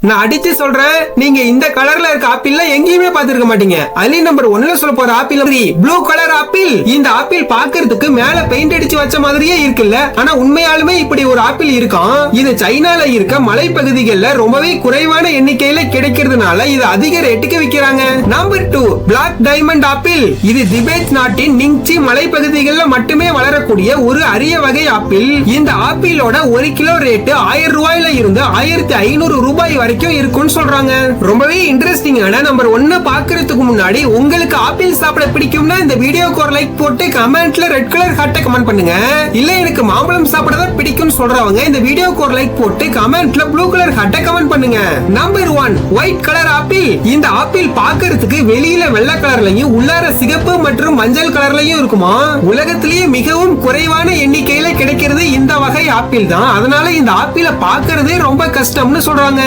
நான் அடிச்சு சொல்றேன், நீங்க இந்த கலர்ல இருக்க ஆப்பிள் எங்கேயுமே பாத்துருக்க மாட்டீங்க. அதுலயும் நம்பர் 1ல சொல்ல போற ஆப்பிள் ப்ளூ கலர் ஆப்பிள். இந்த ஆப்பிள் பாக்குறதுக்கு மேல பெயிண்ட் அடிச்சு வச்ச மாதிரியே இருக்குல்ல, ஆனா உண்மையாலுமே இப்படி ஒரு ஆப்பிள் இருக்கும். இது சைனால இருக்க மலைப்பகுதிகள்ல ரொம்பவே குறைவான எண்ணிக்கையில கிடைக்கிறதுனால இது அதிக ரேட்டுக்கு விக்கிறாங்க. Number 2 black diamond apple. இது திபெத் நாட்டின் நிங்சி மலைப்பகுதிகளில் மட்டுமே வளரக்கூடிய ஒரு அரிய வகை ஆப்பிள். இந்த ஆப்பிளோட 1 கிலோ ரேட்டு 1000 ரூபாயில இருந்து 1500 ரூபாய் வரைக்கும் இருக்கும்னு சொல்றாங்க. ரொம்பவே இன்ட்ரெஸ்டிங்கான நம்பர் 1 பாக்குறதுக்கு முன்னாடி உங்களுக்கு ஆப்பிள் சாப்பிட பிடிக்கும்னா இந்த வீடியோக்கு ஒரு லைக் போட்டு கமெண்ட்ல ரெட் கலர் ஹார்ட்டை கமெண்ட் பண்ணுங்க. இல்ல எனக்கு மாம்பழம் சாப்பிட தான் பிடிக்கும்னு சொல்றவங்க இந்த வீடியோக்கு ஒரு லைக் போட்டு கமெண்ட்ல ப்ளூ கலர் ஹார்ட்டை கமெண்ட் பண்ணுங்க. Number 1 white colour apple. இந்த ஆப்பிள் பாக்குறதுக்கு வெளியில வெள்ளை கலர்லயும் உள்ளார சிகப்பு மற்றும் மஞ்சள் கலர்லயும் இருக்குமா. உலகத்திலேயே மிகவும் குறைவான எண்ணிக்கையில கிடைக்கிறது இந்த வகை ஆப்பிள் தான். அதனால இந்த ஆப்பிளை பாக்குறதே ரொம்ப கஷ்டம்னு சொல்றாங்க.